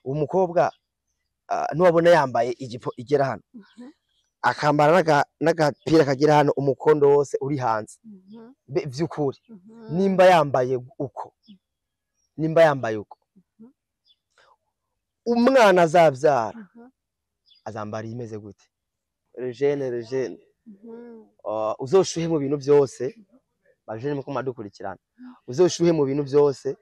umukobwa nubona yambaye ijipo igera hano akambara n'agapira kagera hano umukondo wose uri hanze vy'ukuri nimba yambaye uko umwana azavyara azambara imeze gute Regene uzoshuhe mu bintu byose bajene muko madukurikirana uzoshuhe mu bintu byose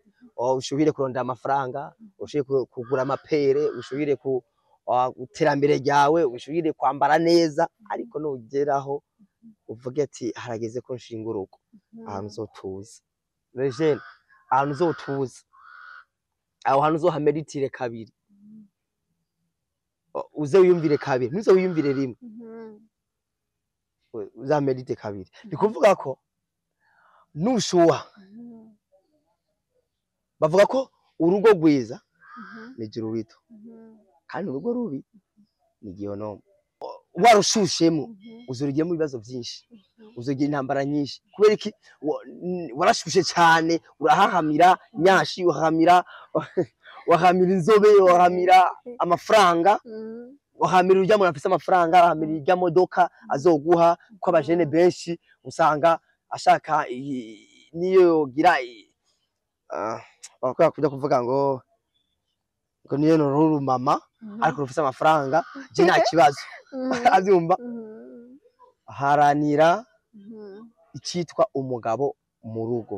ushuhire kurondera amafaranga ushuhire kugura amapere ushuhire ku iterambere ryawe ushuhire kwambara neza ariko nugeraho uvuge ati harageze ko nshinga urugo ahantu uzotuza Regene ahantu uzotuza aho hantu uzohameritire kabiri uze wiyumvire kabiri nuze wiyumvire rimwe uzamerite kabiri bikuvuga ko nushuha bavuga ko urugo rwiza ni juru rito kandi urugo rubi ni gihonomo warushushemo uzurigiyemo ibibazo byinshi uzogira intambara nyinshi kubera iki warashushe cyane urahahamira nyashi wahamira inzobe wahamira amafaranga wahamira urya muntu afise amafaranga wahamira irya modoka azoguha ko abajene benshi usanga ashaka niyo gira bakora kujya kuvuga ngo niyo nuru mama ariko ufise amafaranga je nta kibazo avyumva haranira icitwa umugabo mu rugo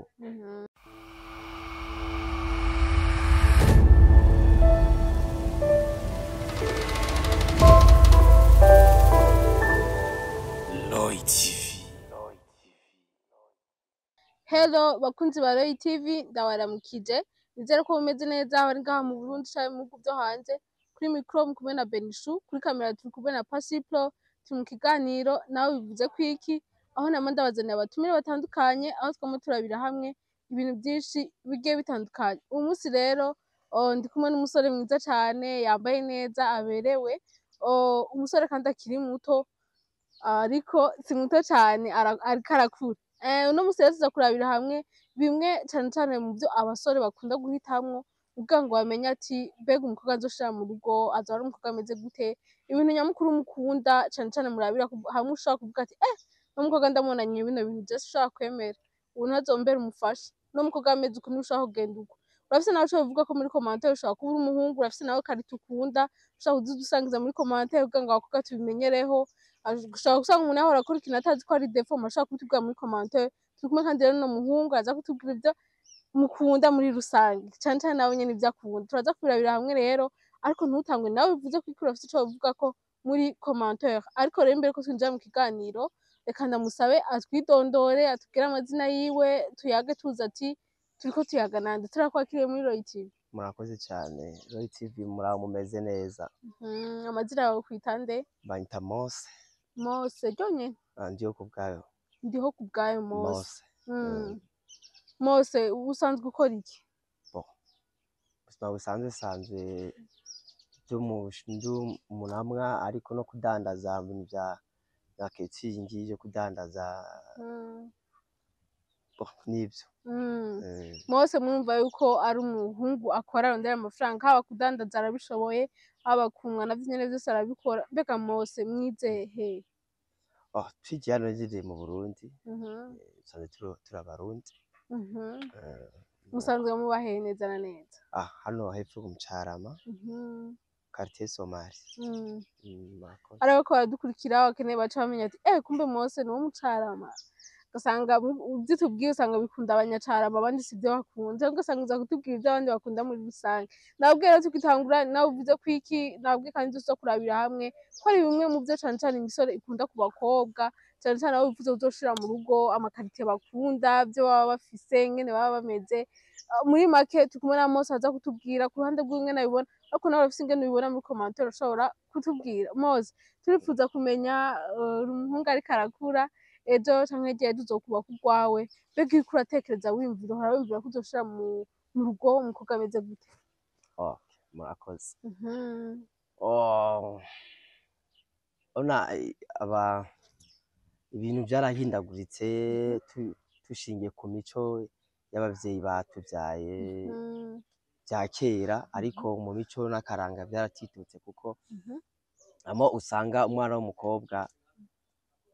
Hello bakunzi ba Roy TV ndawaramukije nizere ko mumeze neza bari ngaha mu Burundi cyane mu bihugu byo hanze kuri micro mukumwe na Benishu kuri kamera turi kumwe na Pasiplo turi mu kiganiro nawe bivuze kwiki aho namanda bazaniye abatumire batandukanye aho twamo turabira hamwe ibintu byinshi bigiye bitandukanye uyu munsi rero ndi kumwe n'umusore mwiza cyane yambaye neza aberewe umusore kandi akiri muto ariko si muto cyane ariko arakura uno musi tuza kurabira hamwe bimwe cyane cyane mu byo abasore bakunda guhitamwo ubwa ngo bamenye ati mbega umukobwa azoshira mu rugo azara umukobwa ameze gute ibintu nyamukuru mukunda cyane cyane murabira hamwe ushaka kuvuga ati n'umukobwa ndamubonanye bino bintu byose ushaka kwemera ubu ntazombera umufasha n'umukobwa ameze ukuntu ushaka kugenda uko urafise nawe ushobora kuvuga ko muri commentaire ushaka kuba umuhungu urafise nawe karita ukunda ushaka kudusangiza muri commentaire ubwa ngo abakobwa tubimenyereho ushaka gusanga umuntu ahora akora ikintu atazi ko ari defo mashaka kutubwira muri commentaire turi kumwe kandi rero no muhungu aza kutubwira ibyo mukunda muri rusange cyane cyane nawe nyene ibyo akunda turaza kubirabira hamwe rero ariko ntutangwe nawe bivuze ko ikura ufite ico uvuga ko muri commentaire ariko rero imbere ko twinjira mu kiganiro reka ndamusabe atwidondore atubwire amazina yiwe tuyage tuza ati turiko tuyaga nande turakwakiriye muri Roy TV murakoze cyane Roy TV muraho mumeze neza amazina yawe kwitande banyita Mose ryonyene ndiho kubwayo ndiho kubwayo Mose Mose usanzwe ukora iki ubuzima busanzwe sanzwe umunamwa ariko no kudandaza ibintu bya ketingi yo kudandaza nibyo Mose mwumva yuko ari umuhungu akora arondera amafaranga haba kudandaza arabishoboye haba kumwa navyo nyene vyose arabikora mbega Mose mwizehe twigiye hano ziri mu Burundi sanzwe turi abarundi musanzwe mubahe neza na neza hano hepfo mu Carama quartier Somali ariko ko baradukurikira bakeneye baca bamenya ati kumbe Mose ni wo mu Carama ugasanga ivyo tubwiye usanga bikunda abanyacarama abandi sivyo bakunze ugasanga uza kutubwira ivyo abandi bakunda muri rusange nabwiye rero tukitangura nawe uvuze kwiki nabwiye kandi tuza kurabira hamwe ko ari bimwe mu vyo cane cane imisore ikunda ku bakobwa cane cane aho bivuze uzoshira mu rugo amakarite bakunda vyo baba bafise ngene baba bameze muri make tukumwe na Mose aza kutubwira ku ruhande rw'imwe nabibona ariko nawe ufise ingene ubibona muri commentaire ushobora kutubwira Mose turifuza kumenya umuhungu ariko arakura ejo canke igihe tuzokuba kugwawe mbega uriko uratekereza wimvira ko uzoshira mu rugo umukobwa ameze gute murakoze ona ibintu byarahindaguritse tushingiye ku mico y'abavyeyi batuvyaye bya kera ariko mu mico n'akaranga byaratitutse kuko amo usanga umwana w'umukobwa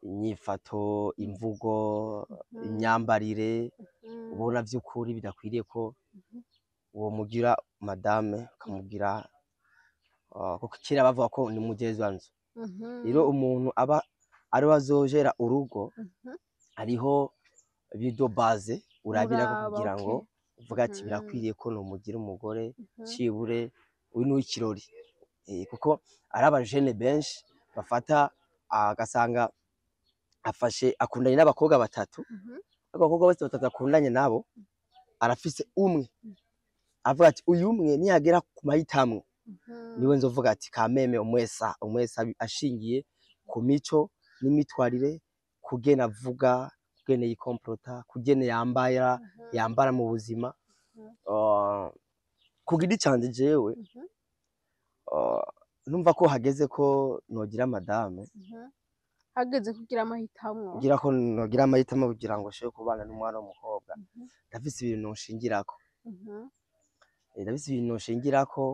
inyifato imvugo imyambarire ubona by'ukuri bidakwiriye ko uwo mugira madame ukamugira kuko kera bavuga ko ni mugezi wanzu rero umuntu aba ari wazojera urugo ariho bido base urabira kugira ngo uvuga ati birakwiriye ko no mugira umugore cibure uyu ni w'ikirori kuko ari abajene benshi bafata agasanga afashe akundanye n'abakobwa batatu abakobwa bose batatu akundanye nabo arafise umwe avuga ati uyu umwe niyagera ku mahitamwe niwe nzovuga ati kameme umwesa ashingiye ku mico n'imitwarire kugena avuga kugene yikomporota kugene yambara mu buzima kugira icanje jewe numva ko hageze ko nogira madame hageze kugira amahitamo kugira ko nogira amahitamo kugira ngo shobore kubana n'umwana w'umukobwa ndafise ibintu noshingirako ndafise ibintu noshingirako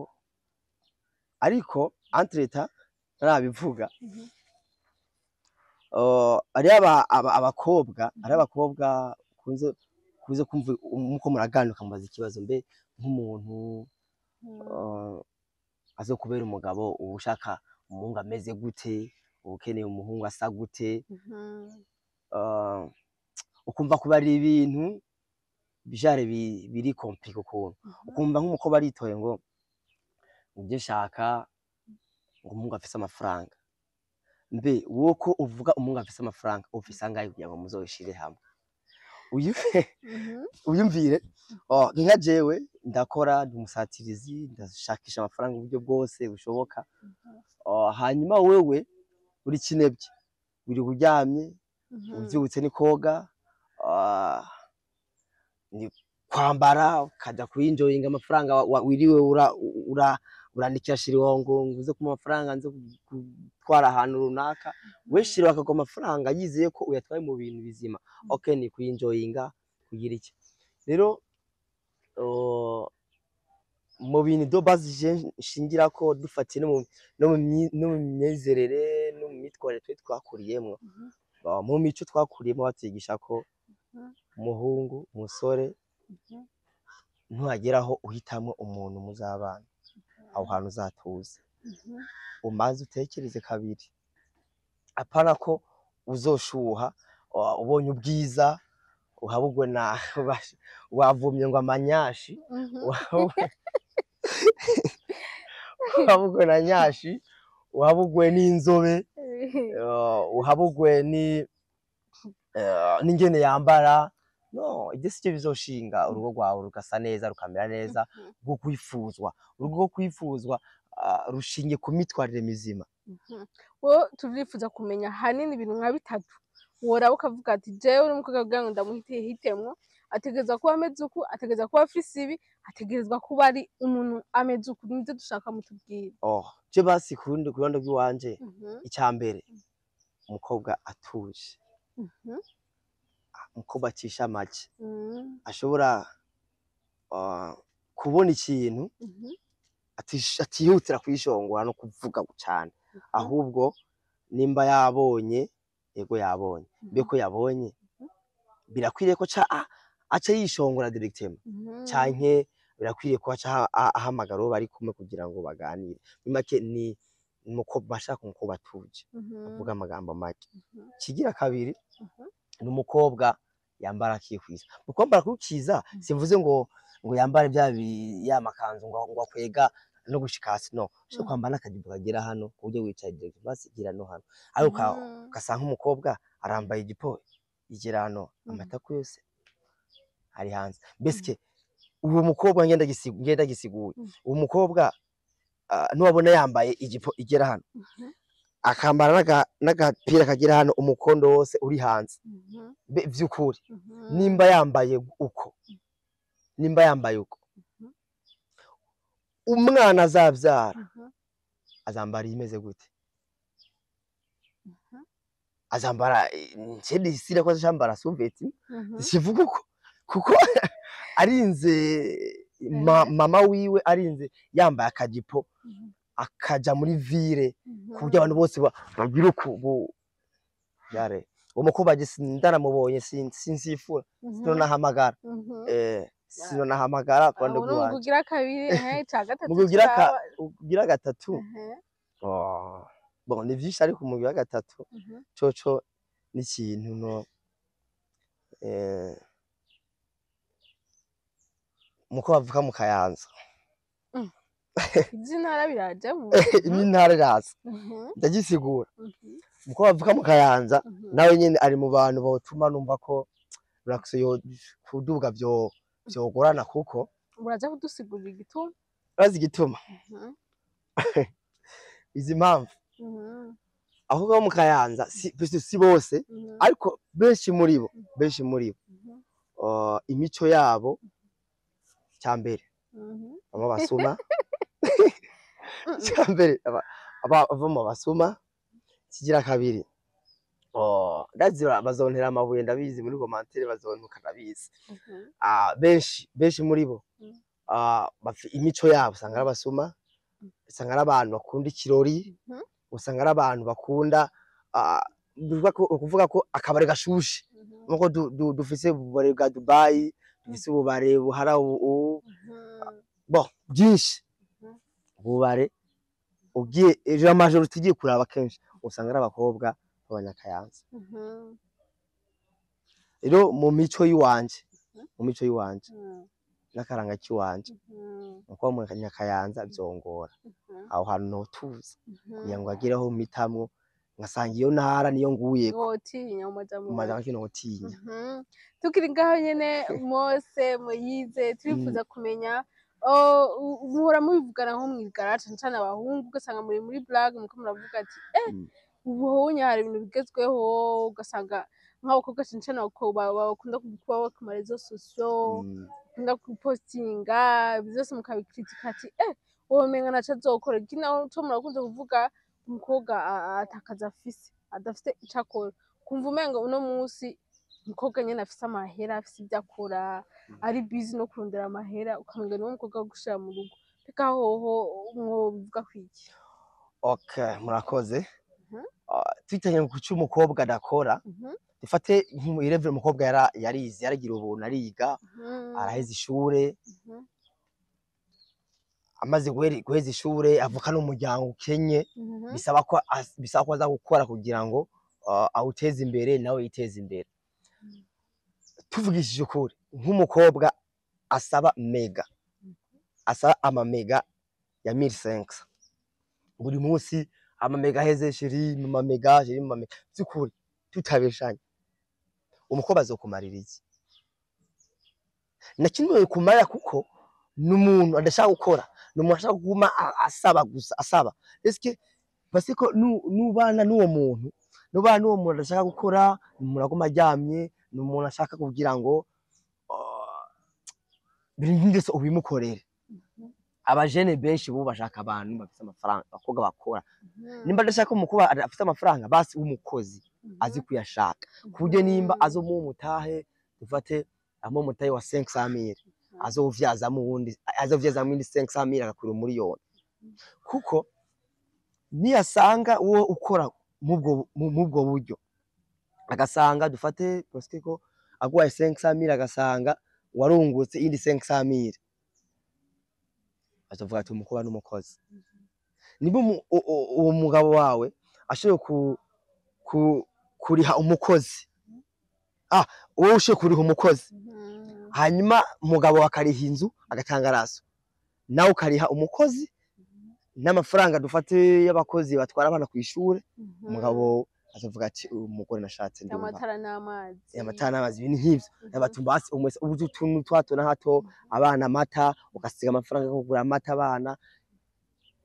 ariko entreta narabivuga ari abakobwa kuze kumva uko muraganira mubaza ikibazo mbe nk'umuntu azokubera umugabo ubushaka umuhungu ameze gute ukeneye umuhungu asa gute ukumva kuba ari ibintu bijare biri compliqué ukuntu ukumva nk'umukobwa aritoye ngo ujye shaka ngo umuhungu afise amafaranga mbe woko uvuga umuhungu afise amafaranga ufise angahe kugira ngo muzoshire hamwe uyumvire nka jewe ndakora umusatirizi ndashakisha amafaranga uburyo bwose bushoboka hanyuma wewe uri kinebye uri kuryamye ubyutse ni koga ni kwambara ukajya kuyinjoyinga amafaranga wiriwe urandikira shiriwongo nguze ku mafaranga nze gutwara ahantu runaka we shiriwa akagwa amafaranga yizeye ko uyatwaye mu bintu bizima okay ni kuyinjoyinga kugira iki rero mu bintu do base shingira ko dufatiye no mu myizerere no mu mitwarire twakuriyemo mu mico twakuriyemo batigisha ko umuhungu umusore ntuhageraho uhitamo umuntu muzabana aho hantu uzatuza umaze utekereze kabiri apana ko uzoshuha ubonye ubwiza uhabugwe na wavumye ngo amanyashi uhabugwe na nyashi uhabugwe n'inzobe uhabugwe n'ingene yambara no ibyo sicyo bizoshinga urugo rwawe rugasa neza rukamera neza rwo kwifuzwa urugo rwo kwifuzwa rushingiye ku mitwarire mizima wo turifuza kumenya hanini ibintu nka bitatu wora ukavuga ati jewe uri umukobwa kugira ngo ndamuhitiye hitemwo ategerezwa kuba ameze uku ategerezwa kuba afise ibi ategerezwa kuba ari umuntu ameze uku nivyo dushaka mutubwire je basi kurundi kurundo rw'iwanje icyambere umukobwa atuje umukobwa acisha make ashobora kubona ikintu atihutira kwishongora no kuvuga cyane ahubwo nimba yabonye yego yabonye beko yabonye birakwiriye ko aca yishongora directement canke birakwiriye ko aca ahamagara uwo bari kumwe kugira ngo baganire nimake ni nuko bashaka ko batuje avuga amagambo make kigira kabiri n'umukobwa yambara kikwiza mukwambara kukiza simvuze ngo yambare ya makanzu ngo akwega no gushika hasi no cyo kwambara n'akajipo kagera hano kuje wicaye direct basi gira no hano ariko ukasanga umukobwa arambaye ijipo igera hano amatako yose ari hanze beske uwo mukobwa ngenda gisiguye uwo mukobwa nubabona yambaye ijipo igera hano akambara n'agapira kagera hano umukondo wose uri hanze by'ukuri nimba yambaye uko umwana azabyara azambara imeze gute azambara ncedi sira ko azambara suveti sivuga uko kuko arinze mama wiwe arinze yambaye akajipo akaja muri ville kuburyo abantu bose bagira uku yare umukobwa ndaramubonye sinsifura sinonahamagara sinonahamagara kwande gwaje kugira kabiri ca gatatu kugira gatatu bon ni vyinshi ariko umugira gatatu coco ni ikintu no muko bavuka mu Kayanza izintara biraje mu intara iraza ndagisigura muko bavuka mu Kayanza nawe nyene ari mu bantu botuma numva ko yo kuduga vyogorana kuko uraza kudusigurira igituma urazi igituma izi mpamvu aho mu Kayanza si bose ariko benshi muri bo imico yabo cyambere abo basuma cyambere abavamo basuma kigira kabiri ndazira bazontera amabuye ndabizi muri commentaire bazontuka ndabizi benshi muri bo imico yabo usanga ari abasuma usanga ari abantu bakunda ikirori usanga ari abantu bakunda kuvuga ko akabare gashushe nkuko dufise ububare bwa Dubai dufise ububare buhara byinshi ububare ugiye ejo amajoro tugiye kuraba kenshi usanga ari abakobwa b'abanyakayanza rero mu mico yiwanje n'akaranga kiwanje nuko mu Nyakayanza byongora aho hantu no tuza kugira ngo agireho mitamwo ngasanga iyo ntara niyo nguye wotinya umajama kino wotinya tukiri ngaho nyene Mose Moyize turifuza kumenya muhora mubivugana nko mwigara cane abahungu ugasanga muri blague muko muravuga ati ubuhonya hari ibintu bigezweho ugasanga nk'abakobwa cane bakunda kuba ku marezo sociaux bakunda kupostinga byose mukabikritika ati womenga naca azokora kinaho cyo murakunze kuvuga umukobwa atakaza afise adafite icakora kumva umenga uno munsi umukobwa nyene afise amahera afise ibyo akora ari busy no kurondera amahera ukamenga niwo mukobwa wo gushira mu rugo peka hoho mwobivuga kwiki okay murakoze twitanye ku cyo umukobwa adakora dufate nk'irevure umukobwa yarize yaragira ubuntu ariga araheza ishure amaze guheza ishure avuka n'umuryango ukenye bisaba ko aza gukora kugira ngo awuteze imbere nawe yiteze imbere tuvugishije ukuri nk'umukobwa asaba amamega ya 1500 buri munsi amamega heze shiri mu mamega byukuri tutabeshanye umukobwa azokumarira iki na kimwe kumara kuko n'umuntu adashaka gukora n'umuntu ashaka kuguma asaba eske parce que nubana n'uwo muntu adashaka gukora n'umuntu aguma aryamye n'umuntu ashaka kugira ngo birindese ubimukorere abajene benshi bo bashaka abantu bafite amafaranga bakobwa bakora nimba adashaka umukobwa afite amafaranga basi umukozi azi kuyashaka kuburyo nimba azomumutahe dufate amumutahe wa 500,000 azovyazamo ubundi 500,000 agakura miliyoni kuko niyasanga uwo ukora mubwo buryo agasanga dufate parce ko agwaye 500,000 agasanga warungutse indi 500,000 azovuga ati umukobwa n'umukozi niba uwo mugabo wawe ashoboye kuriha umukozi wowe ushoboye kuriha umukozi hanyuma umugabo akariha inzu agatanga raso nawe ukariha umukozi n'amafaranga dufate y'abakozi batwara abana ku ishure umugabo azovuga ati umugore nashatse ndi amatara n'amazi ibintu nk'ivyo abatumbasi umwese utuntu twato na hato abana amata ugasiga amafaranga yo kugura amata abana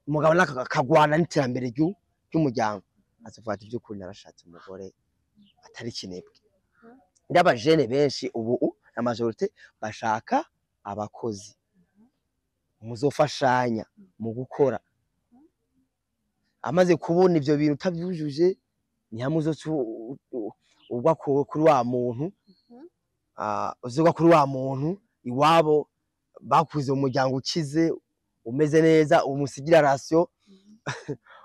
umugabo nakagwana n'iterambere ry'umuryango azovuga ati by'ukuri narashatse umugore atari kinebwe ndabajene benshi ubu na majorité bashaka abakozi muzofashanya mu gukora amaze kubona ivyo bintu utavyujuje ntihamuzo ugwa kuri wa muntu uzoga kuri wa muntu iwabo bakuze umuryango ukize umeze neza umusigira ratio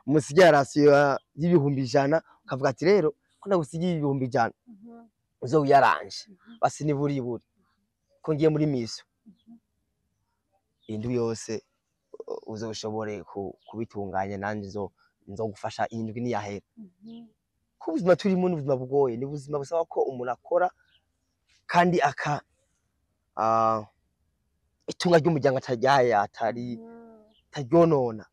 umusigira ratio y'ibihumbi 100 ukavuga ati rero ko ndagusigiye ibihumbi 100 uzo uyaranje basi ni buri ko ngiye muri miso indwi yose uzoshobore kubitunganya nanje nzogufasha indwi ni yahera ko ubuzima turimo n'ubuzima bugoye ni ubuzima busaba ko umuntu akora kandi itunga ry'umuryango ataryonona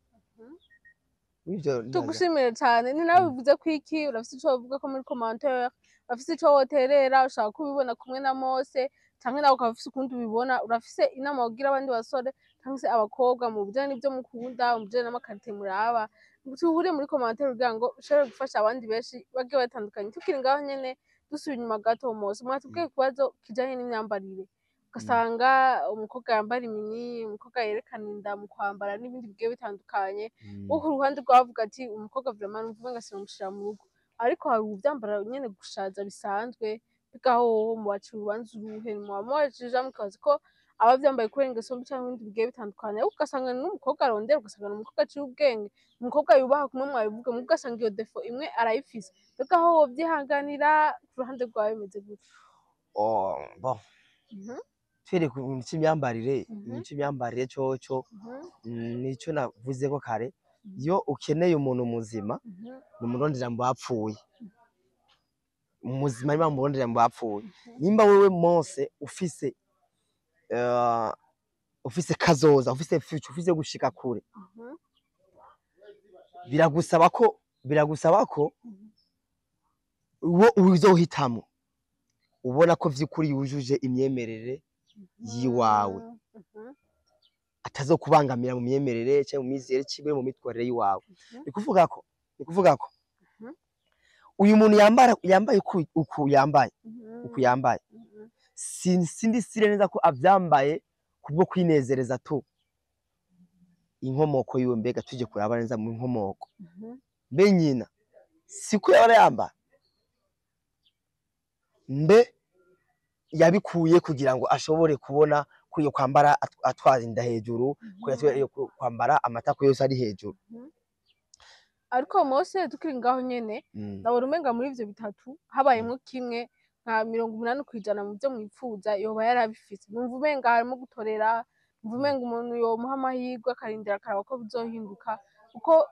tugushimire cyane ni nawe bivuze ko iki urafite icyo bavuga ko muri commentaire urafite icyo woterera ushaka kubibona kumwe na Mose cyangwa nawe ukaba ufite ukundi ubibona urafise inama wogira abandi basore cyangwa se abakobwa mu bijyanye n'ibyo mukunda mu bijyanye n'amakarite muraba tuhure muri commentaire kugira ngo ushobore gufasha abandi benshi bagiye batandukanye tukiri ngaho nyene dusubira inyuma gato Mose mwatubwiye kubazo kijanye n'imyambarire ugasanga umukobwa yambara imini umukobwa yerekana inda mu kwambara n'ibindi bigiye bitandukanye wo ku ruhande rwavuga ati umukobwa vraiment numva ngasira umushira mu rugo ariko hari ubyambara nyene gushaza bisanzwe bigaho mu bacu urubanza uruhe mu wamojeje mukazi ko abavyambaye kubera ingeso mbi cyangwa ibindi bigiye bitandukanye ugasanga n'umukobwa arondera ugasanga n'umukobwa aciye ubwenge umukobwa yubaha kumwe mwabivuga mu ugasanga iyo defo imwe arayifise bigaho wovyihanganira ku ruhande rwawe bimeze gute bon twere ku cy'imyambarire cy'imyambarire cyo nico navuze ko kare iyo ukeneye umuntu muzima numurondera mu bapfuye muzima niba murondera mu bapfuye nimba wewe Mose ufise kazoza ufise future ufise gushika kure biragusaba ko uwo uzohitamo ubona ko vy'ukuri yujuje imyemerere yiwawe atazokubangamira mu myemerere cyangwa mu mizere cibe mu mitwarire yiwawe nikuvuga ko uyu muntu yambaye uku yambaye sindi sire neza ko avyambaye kubwo kwinezereza tu inkomoko yiwe mbega tuje kuraba neza mu inkomoko mbe nyina siko yambara mbe yabikuye kugira ngo ashobore kubona ko iyo kwambara atwaza inda hejuru ko kwambara amatako yose ari hejuru ariko Mose tukiri ngaho nyene ndabona umenga muri ivyo bitatu habayemo kimwe nka 80% mu byo mwipfuza yoba yarabifise numva umenga harimo gutorera numva umenga umuntu yomuha amahirwe akarindira akaraba ko bizohinduka uko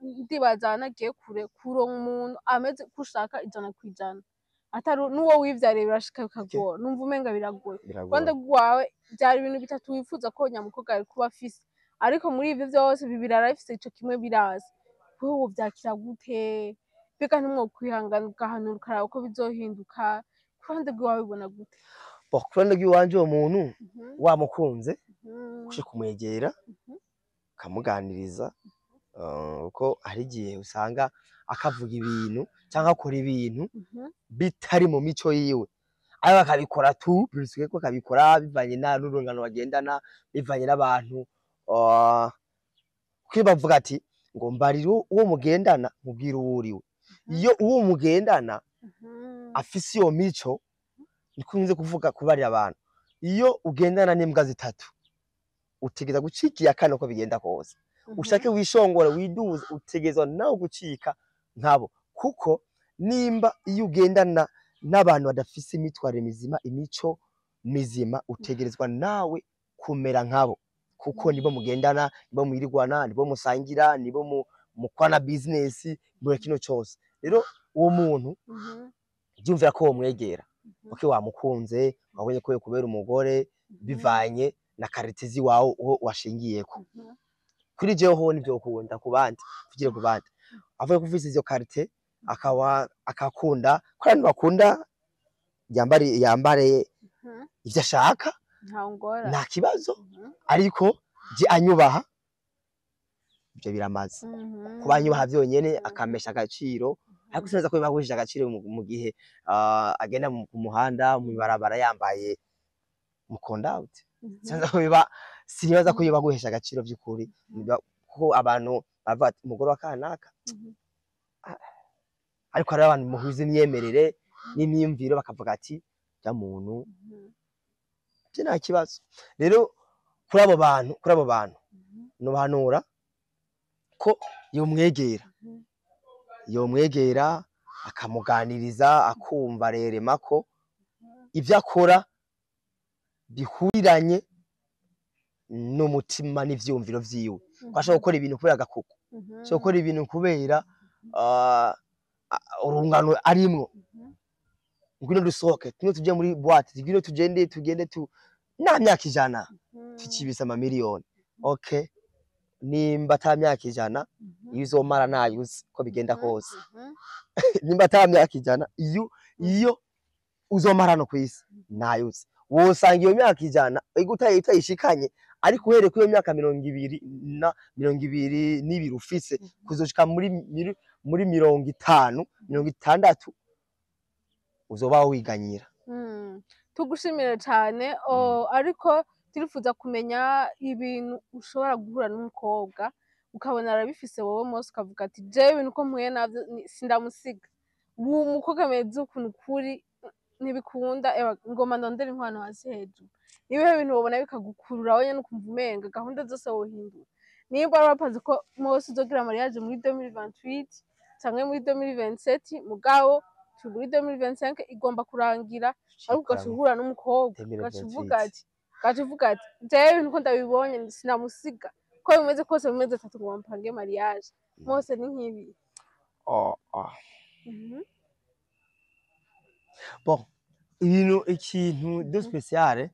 ndibaza nagiye kuronka umuntu ameze kushaka 100% atari nuwo wivyare birashika bikagora numva umenga biragoye kwande gwawe byari ibintu bitatu wifuza ko nyamukobwa ari kuba afise ariko muri ivyo byose bibiri arafise ico kimwe birazi wowe vyakira gute bika ntimwo kwihangana ugahanura ukaraba ko bizohinduka kwande gwawe bibona gute kwande gwiwanje uwo muntu wamukunze kushe kumwegera kamuganiriza uko hari gihe usanga akavuga ibintu cyangwa akora ibintu bitari mu mico yiwe ayo akabikora tu birusuke ko akabikora bivanye n'urungano bagendana bivanye n'abantu kwibavuga ati ngo mbarira uwo mugendana mubwira uwuriwe iyo uwo mugendana afise iyo mico nikunze kuvuga kubarira abantu iyo ugendana n'imbwa zitatu utegeza gucikiya kane ko bigenda kose ushake wishongora widuze utegezwa nawe gucika nkabo kuko nimba iyo ugendana n'abantu badafise imitware mizima imico mizima utegerezwa nawe kumera nkabo kuko nibo mugendana nibo mwirigwana nibo musangira nibo mukwana business muri kino cyose rero uwo muntu byumvira ko womwegera uko wamukunze wabonye ko kubera umugore bivanye na karitezi wawe washingiyeko kuri jewe ho nivyo ukunda kubandi kugire kubandi avuye kuvisa izo karite akakunda ko abantu bakunda yambare ivyo ashaka nta kibazo ariko je anyubaha ivyo biramaze kubanyubaha vyonyene akamesha agaciro ariko sineza ko bibagushije agaciro mu gihe agenda mu muhanda mu barabara yambaye mukondawuti sineza ko sinibaza ko bibaguhesha agaciro vy'ukuri ko abantu bava umugoro wa kanaka ariko hari abantu muhuze imyemerere n'imyumviro bakavuga ati ja muntu je nta kibazo rero kuri abo bantu nobanura ko yomwegera akamuganiriza akumva rerema ko ivyo akora bihuriranye n'umutima n'ivyumviro vyiwe ko ashobora gukora ibintu kubera agakuku ashobora gukora ibintu kubera urungano arimwo ngwino dusohoke tumwe tuje muri boîte ngwino tugende nta myaka 100 tukibisa amamiliyoni okay nimba ata myaka 100 iyo uzomara nayo uzi ko bigenda kose nimba ata myaka 100 iyo uzomara no kwisi nayo uzi wosanga iyo myaka 100 itayishikanye ariko uhereye ku iyo myaka 22 ufise kuzoshika muri 50 60 uzoba wiganyira. Tugushimire cyane ariko turifuza kumenya ibintu ushobora guhura n'umukobwa ukabona arabifise wowe mose ukavuga ati je ibintu ko mpuye navyo sindamusiga uwo mukobwa ameze ukuntu kuri ntibikunda ngoma ndondera inkwano hasi hejuru nibihe bintu ubona bikagukurura wowe nyene ukumva umenga gahunda zose wohindura nimba warapaze ko mose uzogira mariage muri 2028 canke muri 2027 mugabo muri 2025 igomba kurangira ariko ugashobora n'umukobwa ugacuvuga ati jewe ibintu ko ndabibonye sinamusiga ko bimeze kose bimeze 3 ngo mpange mariage mose ni nkibi bon ikintu de spécial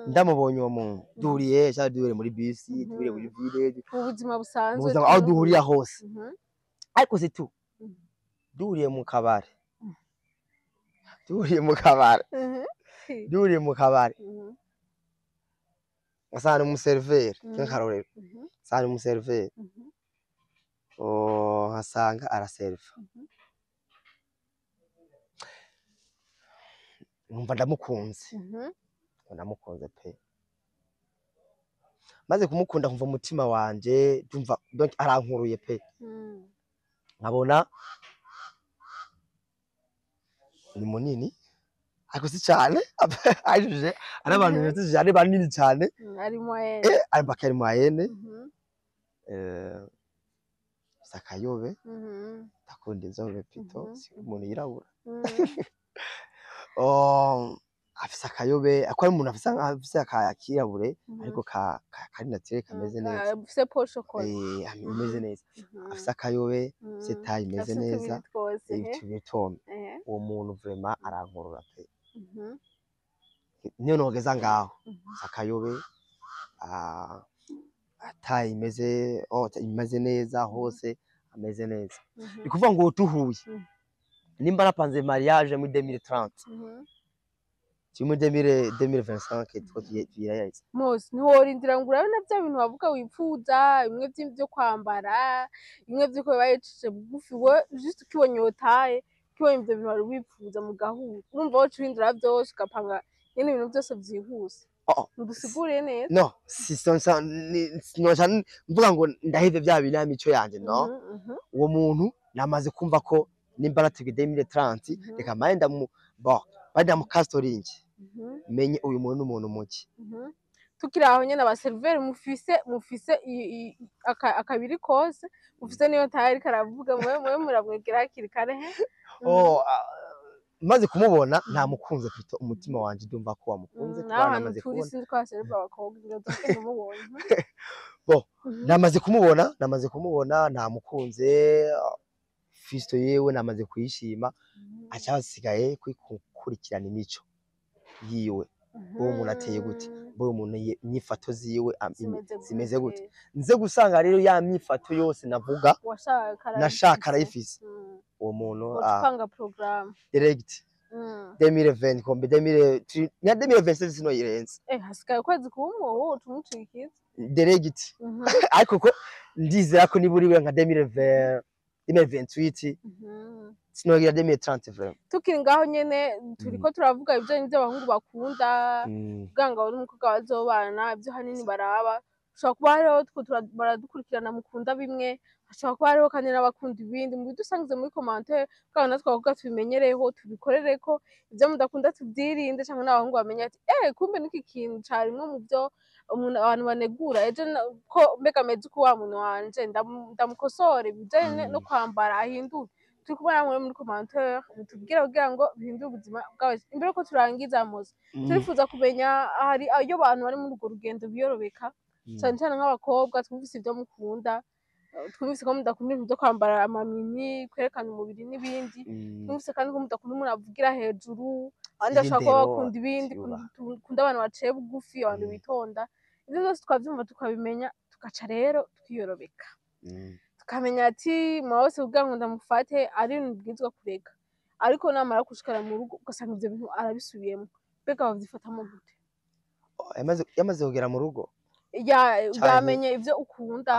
ndamubonye uwo muntu duhuriye muri bus duhuriye muri village ubuzima busanzwe aho duhuriye hose ariko c'est tout duhuriye mu kabare asana umuserveur n'akarorero asana umuserveur hasanga araserva numva ndamukunze pe maze kumukunda kumva umutima wanje ndumva donc arankuruye pe nkabona ni munini ariko si cyane ajuje ari abantu beze cyane banini cyane ari moyenne ari bakari moyenne sakayobe takunda inzobe pito si umuntu yirabura afise akayobe akora umuntu afise akirabure ariko kari naturel kameze neza afise po chocolat imeze neza afise akayobe setaye imeze neza ibitome uwo muntu vraiment arankorora pe niyo nogeza ngaho akayobe ataye imeze neza hose ameze neza bikuvuga ngo tuhuye nimba napanze mariage muri 2030 muri 2025 two tuyirayise mose ntiworindira ngo urabe na bya bintu bavuga wifuza bimwe byo kwambara bimwe byo ko bayicishe bugufi we juste ukibonye yotaye kibonye ibyo bintu wari wifuza mu gahunda urumva wo curindira byose ugapanga nyene ibintu byose byihuse ndusiguriye neza no si sonsa no mvuga ngo ndaheve bya bintu y'amico yanje no uwo muntu namaze kumva ko nimba natege 2030 reka mayenda mu bajya mu castoring menye uyu muntu n'umuntu muki tukiraho nyene abaserveur mufise akabiri kose mufise niyo tayari karavuga mwe muramwegera hakiri kare maze kumubona nta mukunze pito umutima wanje ndumva ko wamukunze namaze kubona sinzi kwa serva bakobwa ndodoke mubonye namaze kumubona nta mukunze fisto yewe namaze kuyishima acyasigaye kwikurikirana imico yiwe uwo muntu ateye gute uwo muntu nyifato ziwe zimeze gute nze gusanga rero ya myifato yose navuga nashaka arayifise uwo muntu upanga program direct 2020 kombe 2027 sino yirenze hasigaye kwezi kumwe wowe tumucikiza direct ariko ko ndizera ko niburiwe nka 2028 sinogira 2030 vraiment tukiri ngaho nyene turiko turavuga ibyo n'ibyo abahungu bakunda bwanga uri umukobwa bazobana ibyo hanini baraba ushobora kuba hariho baradukurikirana mukunda bimwe, hashobora kuba hariho kandi n'abakunda ibindi, mubidusangize muri commentaire kugira natwe abakobwa tubimenyereho tubikorereko, ivyo mudakunda tuvyirinde canke n'abahungu bamenye ati kumbe n'iki kintu carimwo mu vyo abantu banegura ejo ko mbega meze uko wa muntu wanje ndamukosore bijanye no kwambara ahindure. Turi kumwe namwe muri commentaire mutubwire kugira ngo bihindure ubuzima bwawe. Imbere ko turangiza Moza, turifuza kumenya hari iyo abantu bari muri urwo rugendo biyorobeka cane cane nk'abakobwa, twumvise ivyo mukunda, twumvise ko mudakunda ibintu vyo kwambara amamini, kwerekana umubiri n'ibindi, twumvise kandi ko mudakunda umuntu avugira hejuru, abandi bashobora kuba bakunda ibindi, kunda abantu baciye bugufi, abantu bitonda. Ivyo vyose tukavyumva tukabimenya, tugaca rero twiyorobeka, tukamenya ati Mose kugira ngo ndamufate ari ibintu bwirizwa kureka, ariko namara gushikara mu rugo ugasanga ivyo bintu arabisubiyemwo, mbega bavyifatamo gute? Yamaze kugera mu rugo yamenye ivyo ukunda,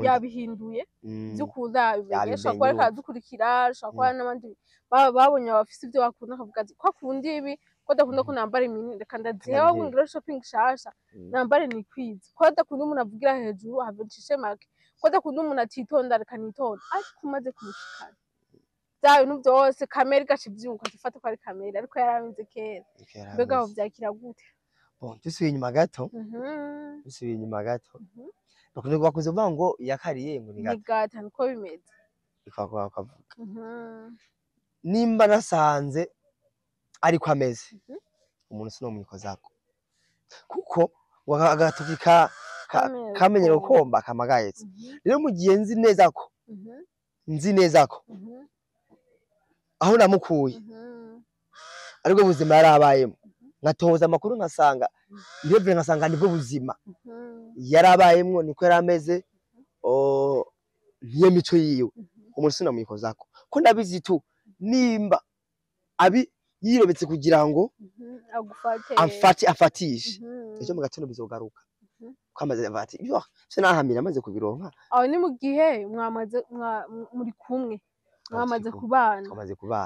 yabihinduye ivyo ukunda yabimenye, ashobora kuba ariko aradukurikira, ashobora kuba n'abandi babonye bafise ivyo bakunda akavuga ati ko akunda ibi, ko adakunda ko nambara imini, reka ndaziheho ngire shopping shasha nambare nikwize, ko adakunda umuntu avugira hejuru ahave ncishe make, ko adakunda umuntu atitonda reka nitonda, ariko umaze kumushikana vya bintu vyose kamere igaca ivyuka dufate ko ari kamere, ariko yarabizi kera. Mbega aho vyakira gute? Dusubiye inyuma gato bakuze kuvuga ngo yakariye ngo ni gata niko bimeze kavuga nimba nasanze ariko ameze umuntu sinomwikozako kuko agatoki kamenyero komba kamagayetse. Rero mu gihe nzi neza ko aho namukuye ariko buzima yarabayemo, nkatoza amakuru nkasanga irebye nkasanga nibwo buzima yarabayemwo, niko yarameze niyo mico yiwe, umuntu sinamwikozako ko ndabizi tu nimba abi yirobetse kugira ngo afatishe ejo mu gatondo bizogaruka kwamaze bati se nahamira amaze kubironka. Aho ni mu gihe mwamaze muri kumwe, mwamaze kubana,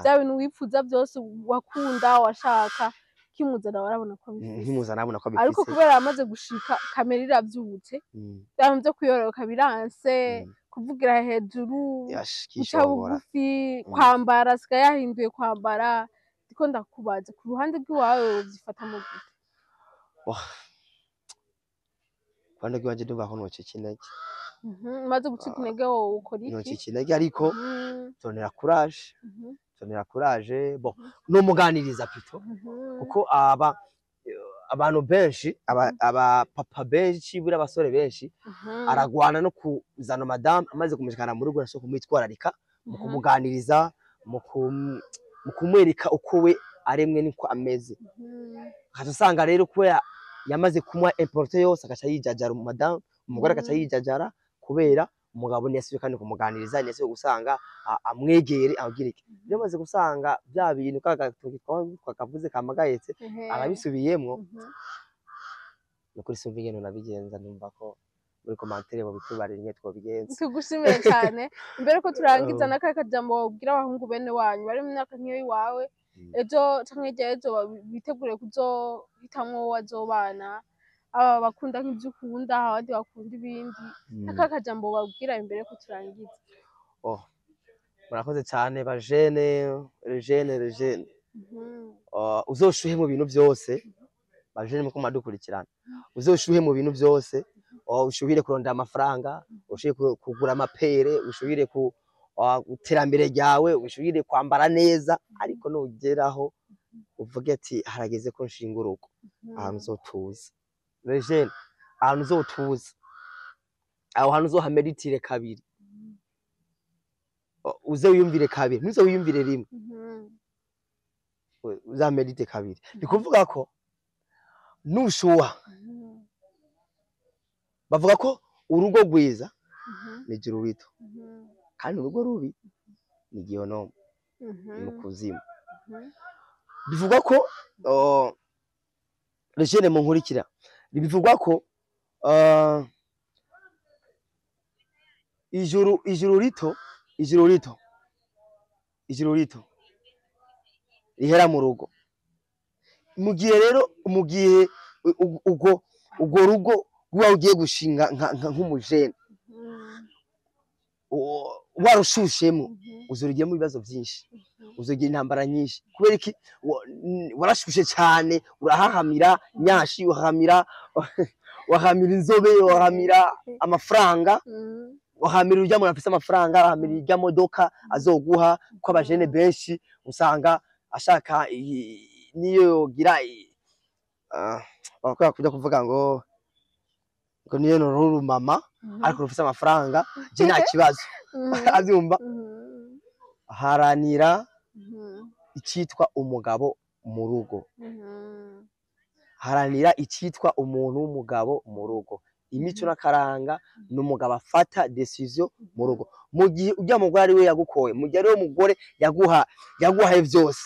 bya bintu wipfuza byose wakunda washaka kimuzana warabona ko bifise, ariko kubera amaze gushika kamera iravyutse, byantu byo kuyoroka biranse, kuvugira hejuru, guca bugufi, kwambara siga yahinduye kwambara. Ndiko ndakubaza ku ruhande rw'iwawe vyifata mu gute? Kwanda gwaje ndumva ko nocika intege. Maze gucika intege wowe ukora iki? Nocika intege ariko tonera courage no muganiriza pito kuko abantu benshi aba papa benshi buri abasore benshi aragwana no kuzana madame amaze kumushikana mu rugo naso kumwitwararika mu kumuganiriza mu kumwereka uko we aremwe niko ameze. Ukazusanga rero ko yamaze kumwa importe yose agaca yijajara madame, umugore agaca yijajara kubera umugabo ntiyasubiye kandi kumuganiriza, ntiyasubiye gusanga amwegere agira iki. Rero maze gusanga bya bintu kagatoki twakavuze kamagayetse arabisubiyemwo, nukuri sumva ingene nabigenza, ndumva ko muri commentaire bo bitubarira inye twobigenza. Tugushimiye cyane. Imbere ko turangiza n'aka kajambo wabwira abahungu bene wanyu bari mu myaka nk'iyo iwawe, ejo canke ejo bitegure kuzohitamwo wazobana, aba bakunda nk'ivyo ukunda, abandi bakunda ibindi, n'aka kajambo babwira imbere ko turangiza. Murakoze cyane ba jeune uzoshuhe mu bintu byose, ba jeune muko madukurikirana, uzoshuhe mu bintu byose, ushuhire kurondera amafaranga, ushuhire kugura amapere, ushuhire ku iterambere ryawe, ushuhire kwambara neza, ariko nugeraho uvuge ati harageze ko nshinga urugo, ahantu uzotuza jeune, ahantu uzotuza, aho hantu uzohameritire kabiri, uze wiyumvire kabiri, ntuze wiyumvire rimwe, uzamerite kabiri. Bikuvuga ko nushuha, bavuga ko urugo rwiza ni ijuru rito, kandi urugo rubi ni gihonomo, mu kuzimu. Bivuga ko jeune mu nkurikira, bivugwa ko ijuru rito rihera mu rugo. Mu gihe rero urwo rugo kuba ugiye gushinga nk'umujene warushushemo uzurigiyemo ibibazo byinshi uzogira intambara nyinshi kubera iki warashushe cyane urahahamira nyashi wahamira inzobe wahamira amafaranga wahamira urya muntu afite amafaranga wahamira irya modoka azoguha ko abajene benshi usanga ashaka niyo gira bakora kujya kuvuga ngo niyo noruru mama ariko ufite amafaranga je nta kibazo abyumva haranira icitwa umugabo mu rugo haranira icitwa umuntu w'umugabo mu rugo imico n'akaranga n'umugabo afata decision mu rugo mu gihe ujya mugore ari we yagukoye mu gihe ari we mugore yaguhaye byose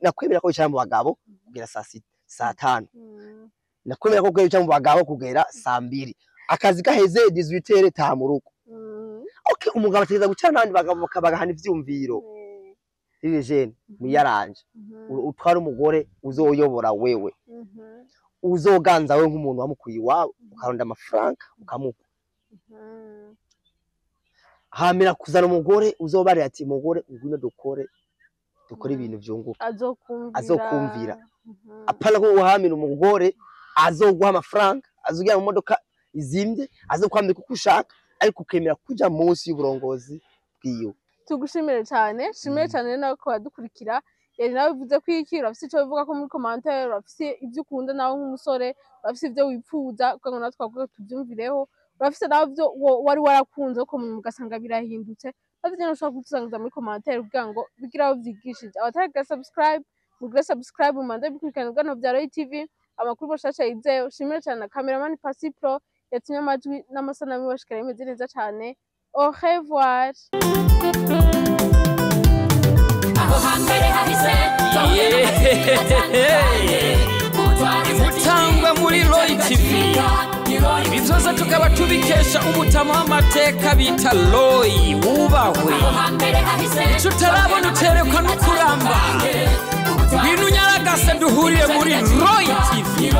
nakwemera ko yicara mu bagabo kugera saa 5 nakwemera ko yicara mu bagabo kugera saa 2 akazi gaheze 18h ta mu rugo okay umugabo ategeza gucana n'abandi bagabo bakabagahana ivyumviro iri jene muyaranje utwara umugore uzoyobora wewe uzoganza we nk'umuntu wamukuye iwabo ukaronda amafaranga ukamupa hamira kuzana umugore uzobare ati mugore ngwino dukore ibintu byunguka azokumvira apana ko uhamira umugore azoguha amafaranga azogira mu modoka izimbye azokwambika uko ushaka ariko ukemera kuja munsi y'uburongozi bwiyo tugushimire cyane shimire cyane nako badukurikira yari nawe uvuze ko iki urafite icyo bivuga ko muri commentaire urafite ibyo ukunda nawe nk'umusore urafite ibyo wipfuza kuko natwe twavuga tubyumvireho urafite nawe byo wari warakunze ko mugasanga birahindutse bafite no ushaka kutusangiza muri commentaire kugira ngo bigiraho byigishije abataraga subscribe mu manda bikurikirana gano bya Roy TV amakuru bashasha yizeyo shimire cyane cameraman Pasi Pro yatumye amajwi n'amasanamu bashikara imeze neza cyane au revoir Mutangwa muri Roy TV bizoza tukaba tubikesha umutama w'amateka bita Roy wubahwe ico utarabona uterekwa n'ukuramba bintu nyaragase duhuriye muri Roy TV